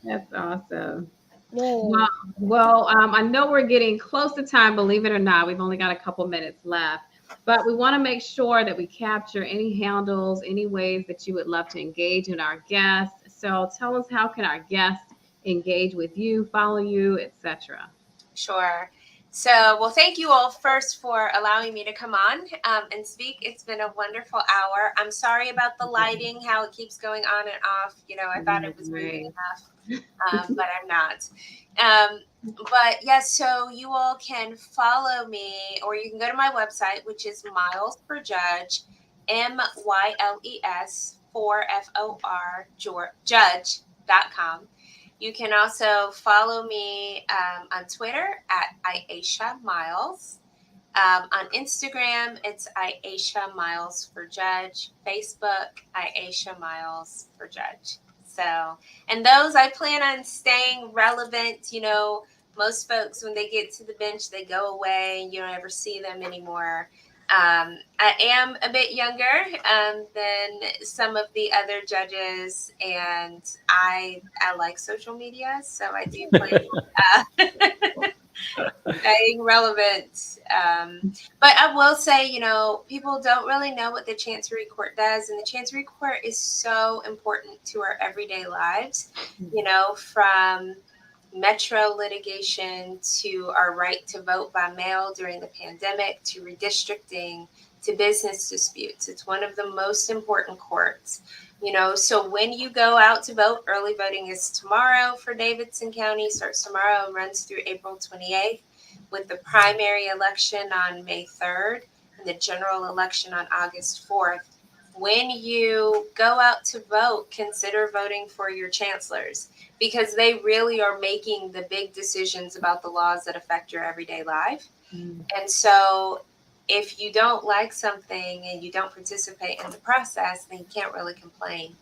That's awesome. Well, I know we're getting close to time, believe it or not. We've only got a couple minutes left, but we want to make sure that we capture any handles, any ways that you would love to engage in our guests. So tell us, how can our guests engage with you, follow you, etc.? Sure. So, well, thank you all first for allowing me to come on and speak. It's been a wonderful hour. I'm sorry about the lighting, how it keeps going on and off. I thought it was moving enough, but I'm not. But yes, so you all can follow me, or you can go to my website, which is Myles for Judge, MYLES for FOR Judge.com. You can also follow me on Twitter at I'Ashea Myles. On Instagram, it's I'Ashea Myles for Judge. Facebook, I'Ashea Myles for Judge. So, and those I plan on staying relevant. Most folks, when they get to the bench, they go away and you don't ever see them anymore. I am a bit younger than some of the other judges, and I like social media, so I do plan staying relevant. But I will say, people don't really know what the Chancery Court does, and the Chancery Court is so important to our everyday lives, from metro litigation to our right to vote by mail during the pandemic, to redistricting, to business disputes. It's one of the most important courts. So when you go out to vote, early voting is tomorrow for Davidson County, starts tomorrow and runs through April 28th, with the primary election on May 3rd and the general election on August 4th. When you go out to vote, consider voting for your chancellors, because they really are making the big decisions about the laws that affect your everyday life. And so if you don't like something and you don't participate in the process, then you can't really complain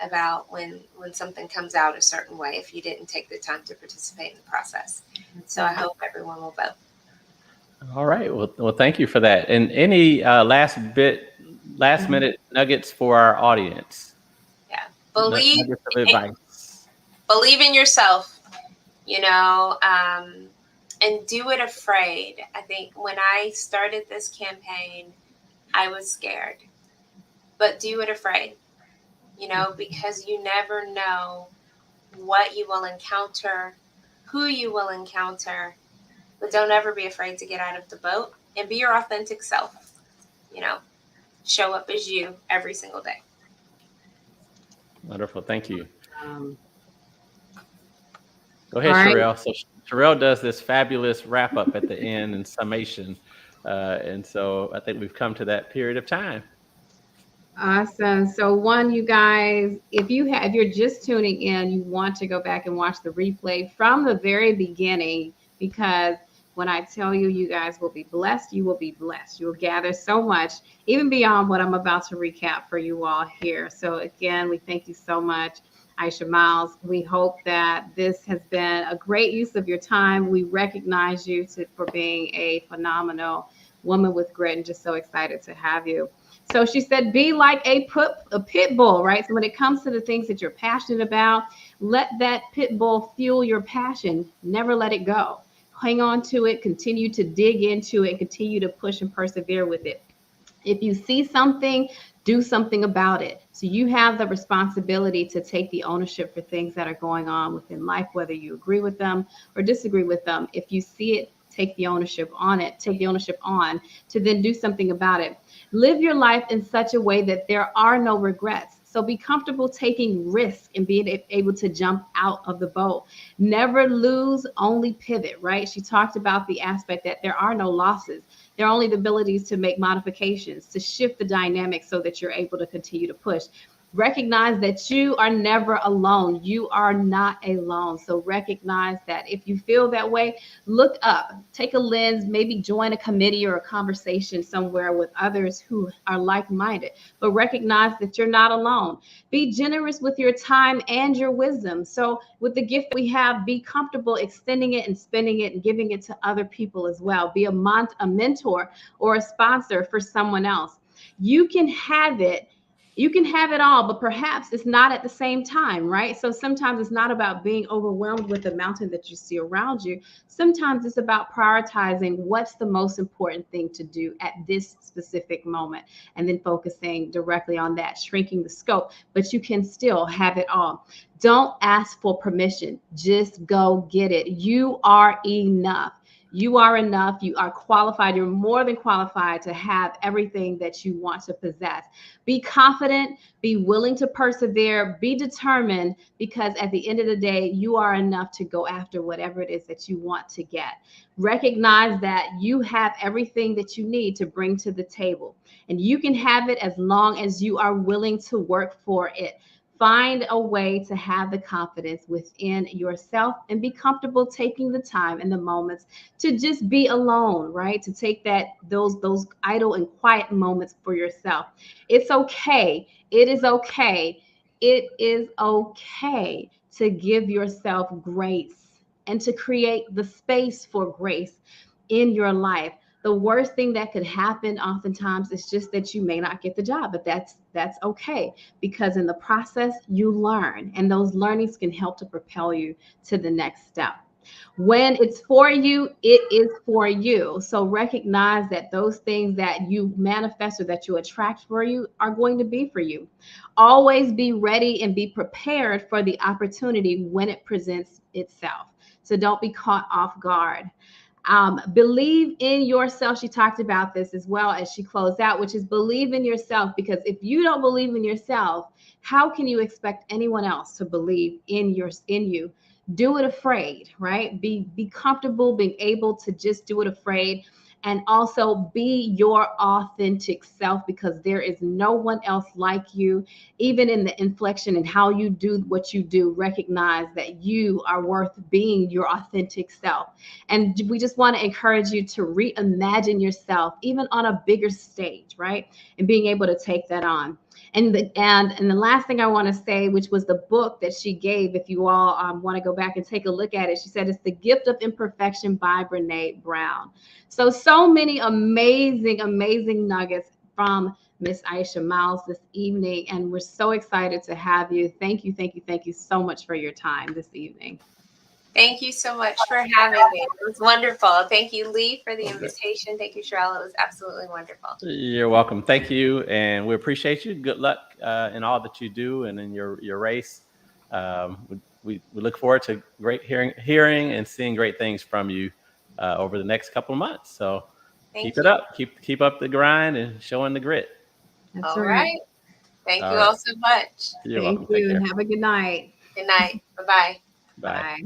about when something comes out a certain way if you didn't take the time to participate in the process. So I hope everyone will vote. All right. Well, thank you for that. And any last minute nuggets for our audience? Yeah. Believe nuggets of advice. Believe in yourself, and do it afraid. I think when I started this campaign, I was scared, but do it afraid, because you never know what you will encounter, who you will encounter, but don't ever be afraid to get out of the boat and be your authentic self, show up as you every single day. Wonderful. Thank you. Go ahead, All right. Sherelle. So Sherelle does this fabulous wrap up at the end and summation. And so I think we've come to that period of time. Awesome. So you guys, if you're just tuning in, you want to go back and watch the replay from the very beginning, because When I tell you, you guys will be blessed, you will be blessed. You will gather so much, even beyond what I'm about to recap for you all here. So again, we thank you so much, I'Ashea Myles. We hope that this has been a great use of your time. We recognize you for being a phenomenal woman with grit, and just so excited to have you. So she said, be like a pit bull, right? So when it comes to the things that you're passionate about, let that pit bull fuel your passion. Never let it go. Hang on to it, continue to dig into it, continue to push and persevere with it. If you see something, do something about it. So you have the responsibility to take the ownership for things that are going on within life, whether you agree with them or disagree with them. If you see it, take the ownership on it, take the ownership on to then do something about it. Live your life in such a way that there are no regrets. So be comfortable taking risks and being able to jump out of the boat. Never lose, only pivot, right? She talked about the aspect that there are no losses. There are only the abilities to make modifications, to shift the dynamic so that you're able to continue to push. Recognize that you are never alone. You are not alone. So recognize that if you feel that way, look up, take a lens, maybe join a committee or a conversation somewhere with others who are like-minded, but recognize that you're not alone. Be generous with your time and your wisdom. So with the gift we have, be comfortable extending it and spending it and giving it to other people as well. Be a mentor or a sponsor for someone else. You can have it. You can have it all, but perhaps it's not at the same time, right? So sometimes it's not about being overwhelmed with the mountain that you see around you. Sometimes it's about prioritizing what's the most important thing to do at this specific moment, and then focusing directly on that, shrinking the scope, but you can still have it all. Don't ask for permission. Just go get it. You are enough. You are enough. You are qualified. You're more than qualified to have everything that you want to possess. Be confident, be willing to persevere, be determined, because at the end of the day, you are enough to go after whatever it is that you want to get. Recognize that you have everything that you need to bring to the table, and you can have it as long as you are willing to work for it. Find a way to have the confidence within yourself and be comfortable taking the time and the moments to just be alone, right? To take those idle and quiet moments for yourself. It's okay. It is okay. It is okay to give yourself grace and to create the space for grace in your life. The worst thing that could happen oftentimes is just that you may not get the job, but that's okay, because in the process you learn, and those learnings can help to propel you to the next step. When it's for you, it is for you. So recognize that those things that you manifest or that you attract for you are going to be for you. Always be ready and be prepared for the opportunity when it presents itself. So don't be caught off guard. Believe in yourself. She talked about this as well as she closed out, which is believe in yourself, because if you don't believe in yourself, how can you expect anyone else to believe in you? Do it afraid, right? Be comfortable being able to just do it afraid, and also be your authentic self, because there is no one else like you. Even in the inflection and how you do what you do, recognize that you are worth being your authentic self. And we just want to encourage you to reimagine yourself, even on a bigger stage, right? And being able to take that on. And the last thing I want to say, which was the book that she gave, if you all want to go back and take a look at it, she said it's The Gift of Imperfection by Brene Brown. So many amazing nuggets from Miss I'Ashea Myles this evening, and we're so excited to have you. Thank you so much for your time this evening. Thank you so much for having me. It was wonderful. Thank you, Lee, for the invitation. Thank you, Sherelle. It was absolutely wonderful. You're welcome. Thank you, and we appreciate you. Good luck in all that you do and in your race. We look forward to great hearing and seeing great things from you over the next couple of months. So keep it up. Keep up the grind and showing the grit. That's all right. Thank you all so much. You're Thank welcome. you, and have a good night. Good night. Bye-bye. Bye. Bye.